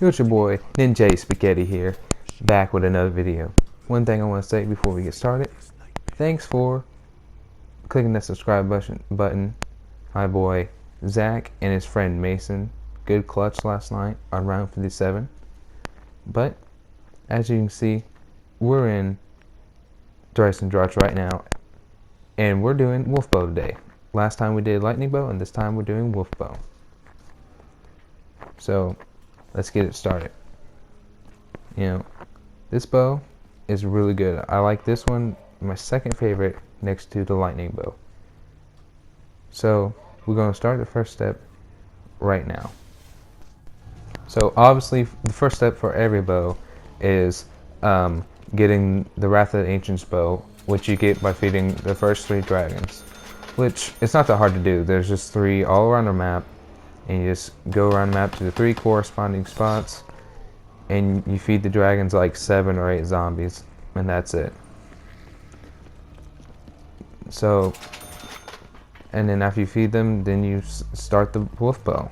It's your boy, Ninja Spaghetti here, back with another video. One thing I want to say before we get started, thanks for clicking that subscribe button. My boy, Zach and his friend Mason, good clutch last night on round 57. But, as you can see, we're in Eisendrache right now, and we're doing Wolf Bow today. Last time we did Lightning Bow, and this time we're doing Wolf Bow. So, let's get it started. This bow is really good. I like this one, my second favorite, next to the lightning bow. So we're going to start the first step right now. So obviously the first step for every bow is getting the Wrath of the Ancients bow, which you get by feeding the first 3 dragons, which it's not that hard to do. There's just 3 all around the map, and you just go around the map to the 3 corresponding spots, and you feed the dragons like 7 or 8 zombies, and that's it. So, and then after you feed them, then you start the wolf bow.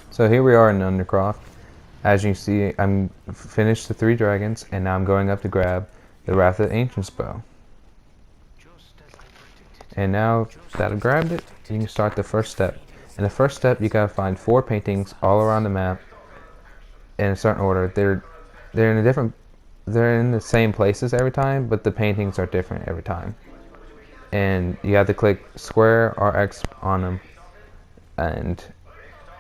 So here we are in Undercroft. As you can see, I'm finished the 3 dragons, and now I'm going up to grab the Wrath of the Ancients bow. And now that I've grabbed it, you can start the first step. In the first step, you gotta find 4 paintings all around the map in a certain order. They're in the same places every time, but the paintings are different every time. And you have to click square or X on them, and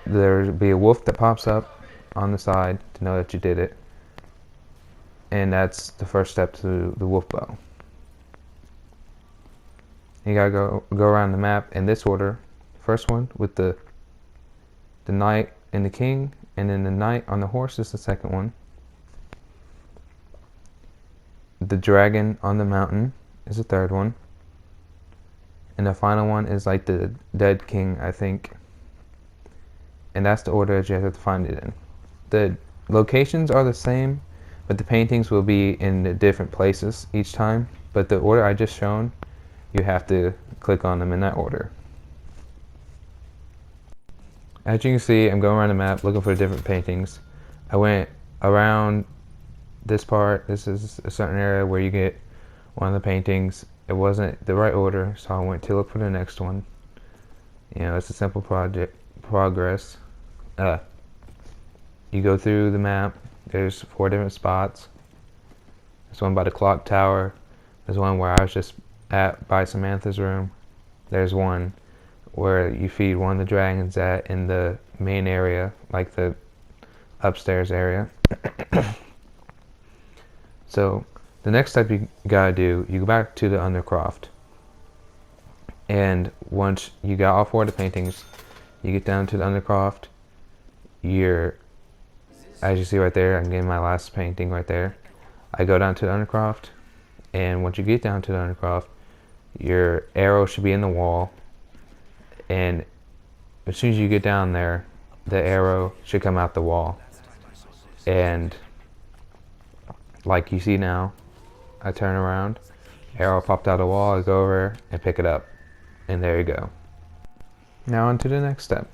there'll be a wolf that pops up on the side to know that you did it. And that's the first step to the wolf bow. You gotta go around the map in this order. First one with the knight and the king, and then the knight on the horse is the second one. The dragon on the mountain is the third one. And the final one is like the dead king, I think. And that's the order that you have to find it in. The locations are the same, but the paintings will be in the different places each time. But the order I just shown, you have to click on them in that order. As you can see, I'm going around the map looking for different paintings. I went around this part. This is a certain area where you get one of the paintings. It wasn't the right order, so I went to look for the next one. It's a simple progress. You go through the map. There's 4 different spots. There's one by the clock tower. There's one where I was just at by Samantha's room. There's one where you feed one of the dragons at in the main area, like the upstairs area. So the next step you gotta do, you go back to the Undercroft, and once you got all 4 of the paintings, you get down to the Undercroft. As you see right there, I'm getting my last painting right there. I go down to the Undercroft, and once you get down to the Undercroft, your arrow should be in the wall, and as soon as you get down there, the arrow should come out the wall. And like you see now, I turn around, arrow popped out of the wall, I go over and pick it up, and there you go. Now on to the next step.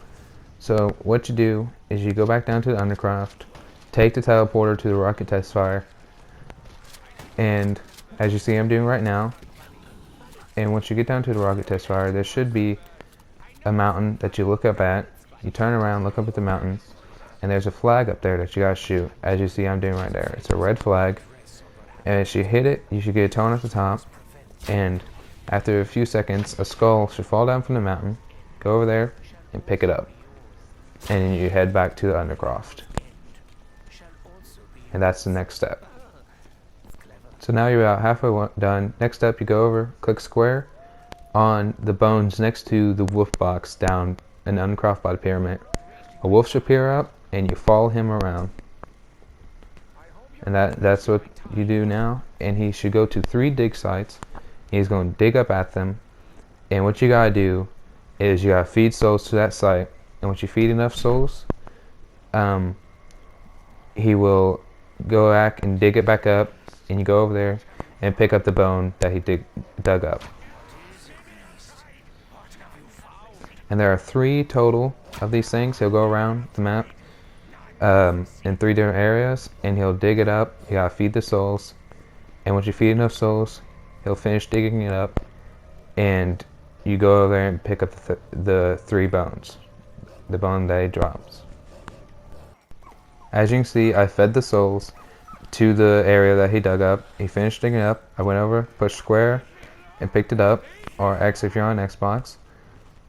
So what you do is you go back down to the Undercroft, take the teleporter to the rocket test fire, and as you see I'm doing right now, and once you get down to the rocket test fire, there should be a mountain that you look up at. You turn around, look up at the mountain, and there's a flag up there that you gotta shoot. As you see I'm doing right there, it's a red flag, and as you hit it, you should get a tone at the top, and after a few seconds, a skull should fall down from the mountain. Go over there and pick it up, and then you head back to the Undercroft, and that's the next step. So now you're about halfway done. Next step, you go over, click square on the bones next to the wolf box down in Undercroft by the pyramid. A wolf should appear up, and you follow him around. And that's what you do now. And he should go to 3 dig sites. He's going to dig up at them. And what you gotta do is you gotta feed souls to that site. And once you feed enough souls, he will go back and dig it back up. And you go over there and pick up the bone that he dug up. And there are 3 total of these things. He'll go around the map in 3 different areas, and he'll dig it up. You gotta feed the souls, and once you feed enough souls, he'll finish digging it up, and you go over there and pick up the 3 bones, the bone that he drops. As you can see, I fed the souls to the area that he dug up. He finished digging it up. I went over, pushed square, and picked it up, or X if you're on Xbox,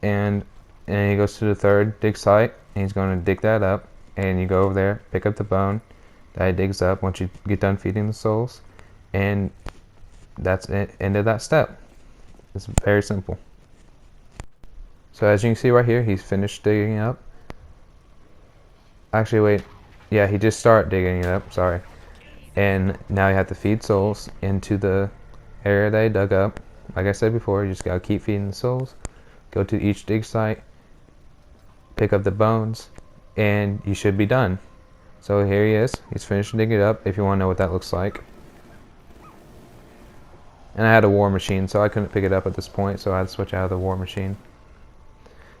and he goes to the 3rd dig site, and he's going to dig that up, and you go over there, pick up the bone that he digs up once you get done feeding the souls, and that's it, end of that step. It's very simple. So as you can see right here, he's finished digging it up. Actually, wait. Yeah, he just started digging it up, sorry. And now you have to feed souls into the area that he dug up. Like I said before, you just gotta keep feeding the souls. Go to each dig site, pick up the bones, and you should be done. So here he is. He's finished digging it up, if you want to know what that looks like. And I had a war machine, so I couldn't pick it up at this point, so I had to switch out of the war machine.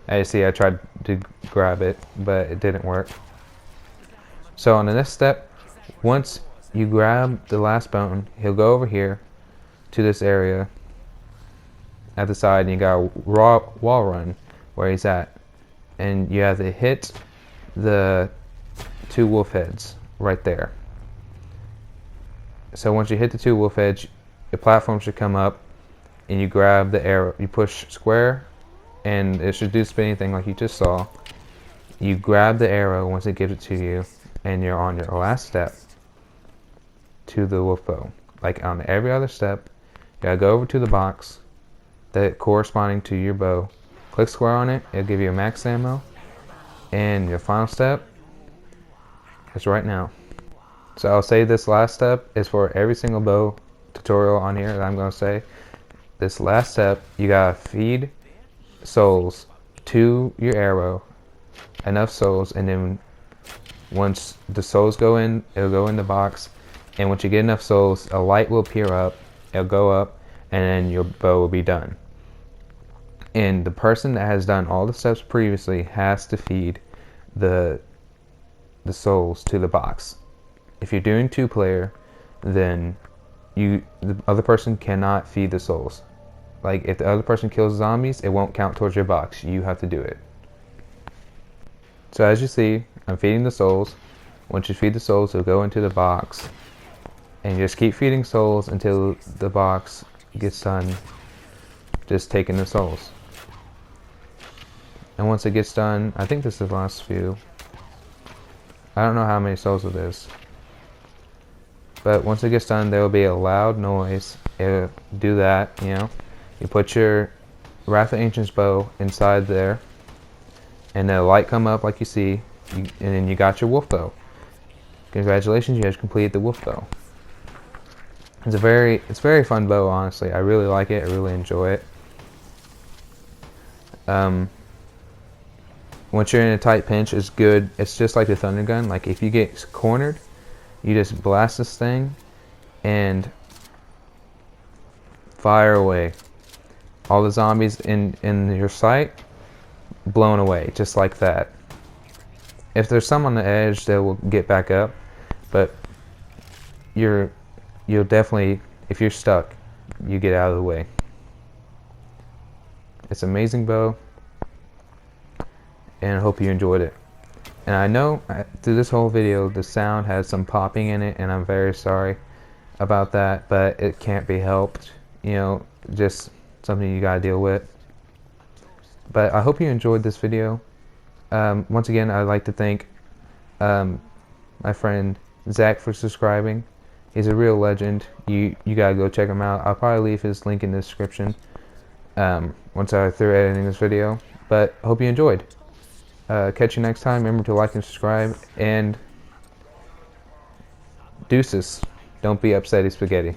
As you see, I tried to grab it, but it didn't work. So on the next step, once you grab the last bone, he'll go over here to this area at the side, and you got a wall run where he's at, and you have to hit the 2 wolf heads right there. So once you hit the 2 wolf heads, the platform should come up, and you grab the arrow, you push square, and it should do the spinning thing like you just saw. You grab the arrow once it gives it to you, and you're on your last step to the wolf bow. Like on every other step, you gotta go over to the box that corresponding to your bow, click square on it, it'll give you a max ammo, and your final step is right now. So I'll say this last step is for every single bow tutorial on here that I'm gonna say. This last step, you gotta feed souls to your arrow, enough souls, and then once the souls go in, it'll go in the box, and once you get enough souls, a light will appear up, it'll go up, and then your bow will be done. And the person that has done all the steps previously has to feed the souls to the box. If you're doing 2-player, then the other person cannot feed the souls. Like if the other person kills zombies, it won't count towards your box. You have to do it. So as you see, I'm feeding the souls. Once you feed the souls, it'll go into the box, and you just keep feeding souls until the box gets done just taking the souls. And once it gets done, I think this is the last few. I don't know how many souls it is, but once it gets done, there will be a loud noise. It'll do that, you know. You put your Wrath of Ancients bow inside there, and the light come up like you see, and then you got your wolf bow. Congratulations, you have completed the wolf bow. It's a very fun bow, honestly. I really like it. I really enjoy it. Once you're in a tight pinch, it's good. It's just like the thunder gun. Like if you get cornered, you just blast this thing and fire away. All the zombies in your sight blown away, just like that. If there's some on the edge, they will get back up, but you'll definitely, if you're stuck, you get out of the way. It's an amazing bow, and I hope you enjoyed it. And I know through this whole video the sound has some popping in it, and I'm very sorry about that, but it can't be helped. You know, just something you gotta deal with. But I hope you enjoyed this video. Once again, I'd like to thank my friend Zach for subscribing. He's a real legend. You gotta go check him out. I'll probably leave his link in the description once I through editing this video. But I hope you enjoyed. Catch you next time. Remember to like and subscribe, and deuces. Don't be upsetty spaghetti.